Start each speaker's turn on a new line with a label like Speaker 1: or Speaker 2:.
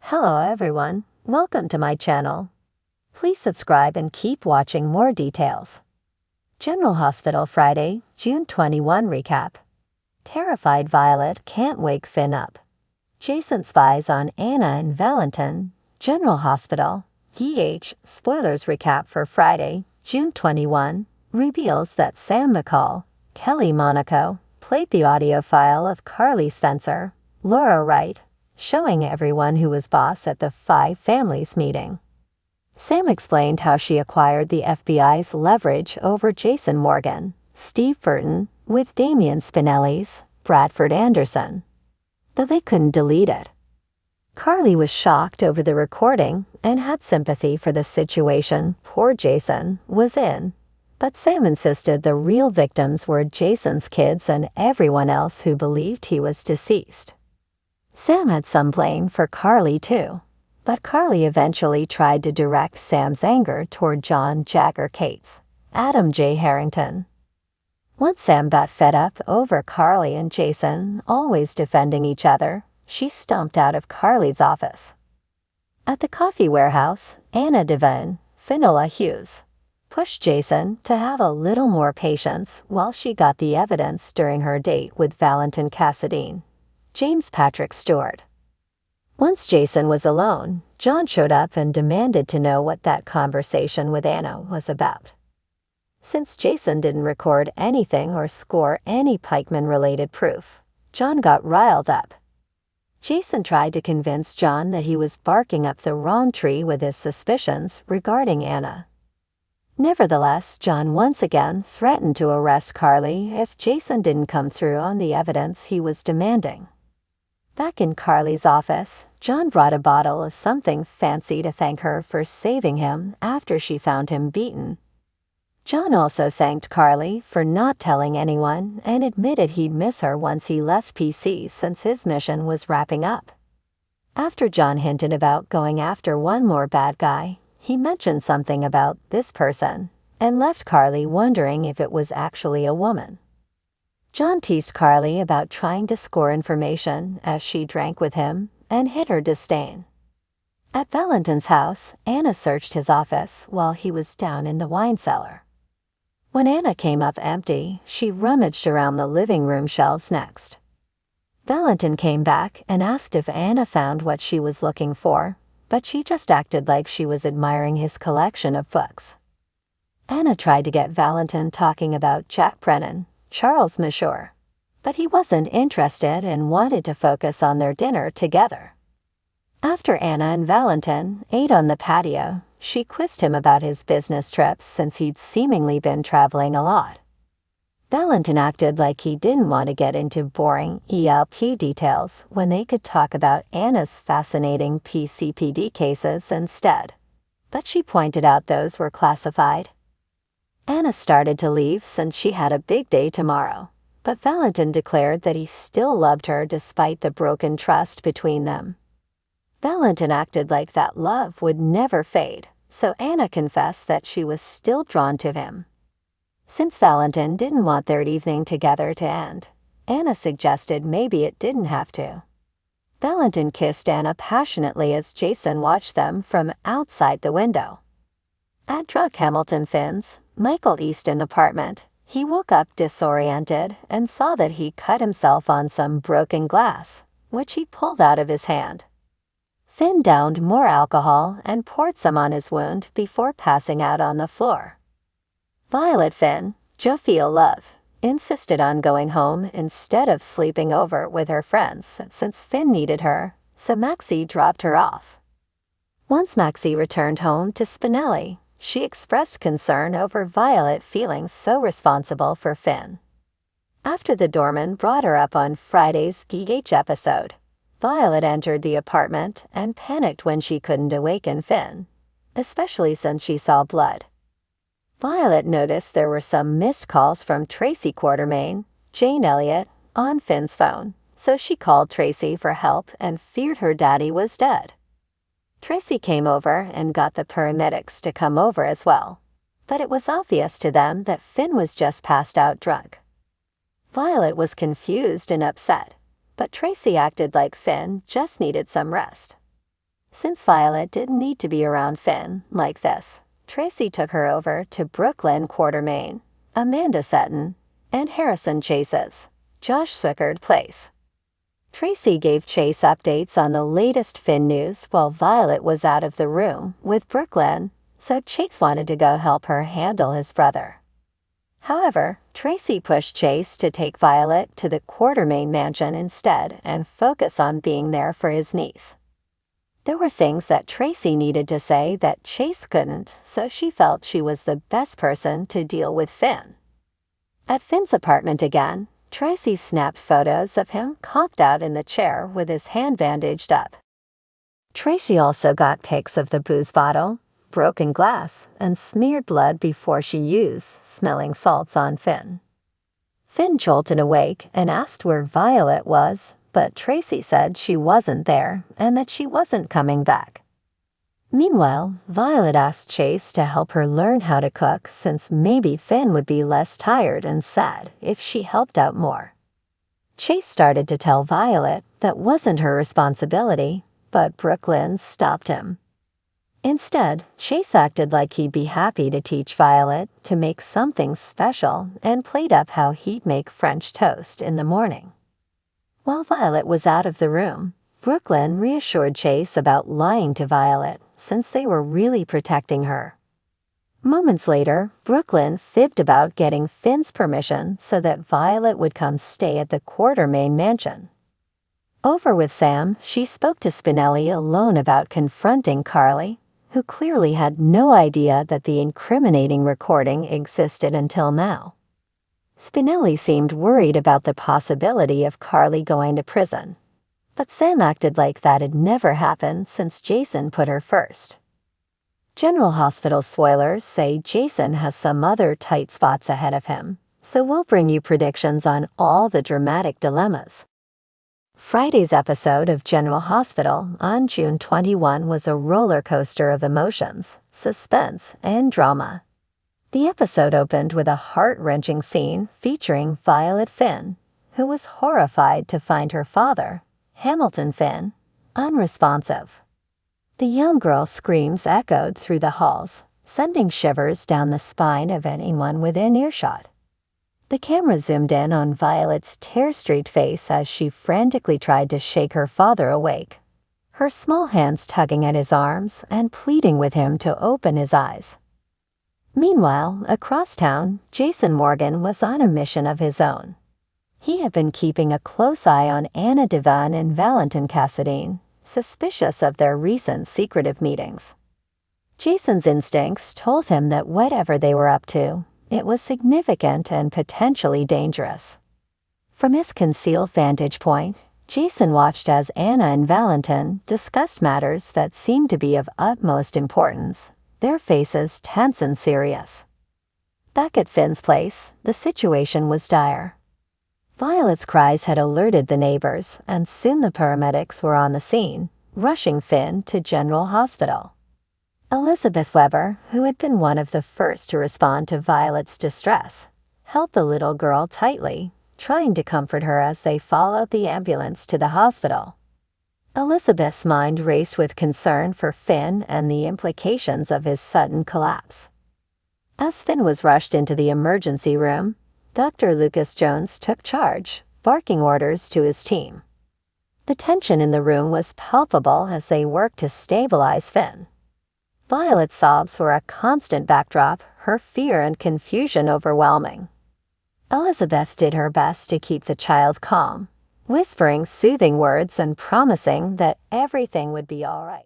Speaker 1: Hello everyone, welcome to my channel. Please subscribe and keep watching more details. General Hospital Friday, June 21 recap. Terrified Violet can't wake Finn up. Jason spies on Anna and Valentin. General Hospital, spoilers recap for Friday, June 21, reveals that Sam McCall, Kelly Monaco, played the audio file of Carly Spencer, Laura Wright, showing everyone who was boss at the Five Families meeting. Sam explained how she acquired the FBI's leverage over Jason Morgan, Steve Burton, with Damian Spinelli's Bradford Anderson, though they couldn't delete it. Carly was shocked over the recording and had sympathy for the situation poor Jason was in, but Sam insisted the real victims were Jason's kids and everyone else who believed he was deceased. Sam had some blame for Carly too, but Carly eventually tried to direct Sam's anger toward John Jagger Cates, Adam J. Harrington. Once Sam got fed up over Carly and Jason always defending each other, she stomped out of Carly's office. At the coffee warehouse, Anna Devine, Finola Hughes, pushed Jason to have a little more patience while she got the evidence during her date with Valentin Cassadine, James Patrick Stewart. Once Jason was alone, John showed up and demanded to know what that conversation with Anna was about. Since Jason didn't record anything or score any Pikeman-related proof, John got riled up. Jason tried to convince John that he was barking up the wrong tree with his suspicions regarding Anna. Nevertheless, John once again threatened to arrest Carly if Jason didn't come through on the evidence he was demanding. Back in Carly's office, John brought a bottle of something fancy to thank her for saving him after she found him beaten. John also thanked Carly for not telling anyone and admitted he'd miss her once he left PC since his mission was wrapping up. After John hinted about going after one more bad guy, he mentioned something about this person and left Carly wondering if it was actually a woman. John teased Carly about trying to score information as she drank with him and hid her disdain. At Valentin's house, Anna searched his office while he was down in the wine cellar. When Anna came up empty, she rummaged around the living room shelves next. Valentin came back and asked if Anna found what she was looking for, but she just acted like she was admiring his collection of books. Anna tried to get Valentin talking about Jack Brennan, Charles Mashur, but he wasn't interested and wanted to focus on their dinner together. After Anna and Valentin ate on the patio, she quizzed him about his business trips since he'd seemingly been traveling a lot. Valentin acted like he didn't want to get into boring ELP details when they could talk about Anna's fascinating PCPD cases instead, but she pointed out those were classified. Anna started to leave since she had a big day tomorrow, but Valentin declared that he still loved her despite the broken trust between them. Valentin acted like that love would never fade, so Anna confessed that she was still drawn to him. Since Valentin didn't want their evening together to end, Anna suggested maybe it didn't have to. Valentin kissed Anna passionately as Jason watched them from outside the window. At Drug Hamilton Finn's Michael Easton apartment, he woke up disoriented and saw that he cut himself on some broken glass, which he pulled out of his hand. Finn downed more alcohol and poured some on his wound before passing out on the floor. Violet Finn, Jovial Love, insisted on going home instead of sleeping over with her friends since Finn needed her, so Maxie dropped her off. Once Maxie returned home to Spinelli, she expressed concern over Violet feeling so responsible for Finn. After the doorman brought her up on Friday's GH episode, Violet entered the apartment and panicked when she couldn't awaken Finn, especially since she saw blood. Violet noticed there were some missed calls from Tracy Quartermain, Jane Elliott, on Finn's phone, so she called Tracy for help and feared her daddy was dead. Tracy came over and got the paramedics to come over as well, but it was obvious to them that Finn was just passed out drunk. Violet was confused and upset, but Tracy acted like Finn just needed some rest. Since Violet didn't need to be around Finn like this, Tracy took her over to Brooklyn Quartermain, Amanda Seton, and Harrison Chase's Josh Swickard place. Tracy gave Chase updates on the latest Finn news while Violet was out of the room with Brooklyn, so Chase wanted to go help her handle his brother. However, Tracy pushed Chase to take Violet to the Quartermain mansion instead and focus on being there for his niece. There were things that Tracy needed to say that Chase couldn't, so she felt she was the best person to deal with Finn. At Finn's apartment again, Tracy snapped photos of him conked out in the chair with his hand bandaged up. Tracy also got pics of the booze bottle, broken glass, and smeared blood before she used smelling salts on Finn. Finn jolted awake and asked where Violet was, but Tracy said she wasn't there and that she wasn't coming back. Meanwhile, Violet asked Chase to help her learn how to cook since maybe Finn would be less tired and sad if she helped out more. Chase started to tell Violet that wasn't her responsibility, but Brooklyn stopped him. Instead, Chase acted like he'd be happy to teach Violet to make something special and played up how he'd make French toast in the morning. While Violet was out of the room, Brooklyn reassured Chase about lying to Violet since they were really protecting her. Moments later, Brooklyn fibbed about getting Finn's permission so that Violet would come stay at the Quartermain mansion. Over with Sam, she spoke to Spinelli alone about confronting Carly, who clearly had no idea that the incriminating recording existed until now. Spinelli seemed worried about the possibility of Carly going to prison, but Sam acted like that had never happened since Jason put her first. General Hospital spoilers say Jason has some other tight spots ahead of him, so we'll bring you predictions on all the dramatic dilemmas. Friday's episode of General Hospital on June 21 was a roller coaster of emotions, suspense, and drama. The episode opened with a heart-wrenching scene featuring Violet Finn, who was horrified to find her father, Hamilton Finn, unresponsive. The young girl's screams echoed through the halls, sending shivers down the spine of anyone within earshot. The camera zoomed in on Violet's tear-streaked face as she frantically tried to shake her father awake, her small hands tugging at his arms and pleading with him to open his eyes. Meanwhile, across town, Jason Morgan was on a mission of his own. He had been keeping a close eye on Anna Devon and Valentin Cassadine, suspicious of their recent secretive meetings. Jason's instincts told him that whatever they were up to, it was significant and potentially dangerous. From his concealed vantage point, Jason watched as Anna and Valentin discussed matters that seemed to be of utmost importance, their faces tense and serious. Back at Finn's place, the situation was dire. Violet's cries had alerted the neighbors, and soon the paramedics were on the scene, rushing Finn to General Hospital. Elizabeth Weber, who had been one of the first to respond to Violet's distress, held the little girl tightly, trying to comfort her as they followed the ambulance to the hospital. Elizabeth's mind raced with concern for Finn and the implications of his sudden collapse. As Finn was rushed into the emergency room, Dr. Lucas Jones took charge, barking orders to his team. The tension in the room was palpable as they worked to stabilize Finn. Violet's sobs were a constant backdrop, her fear and confusion overwhelming. Elizabeth did her best to keep the child calm, whispering soothing words and promising that everything would be all right.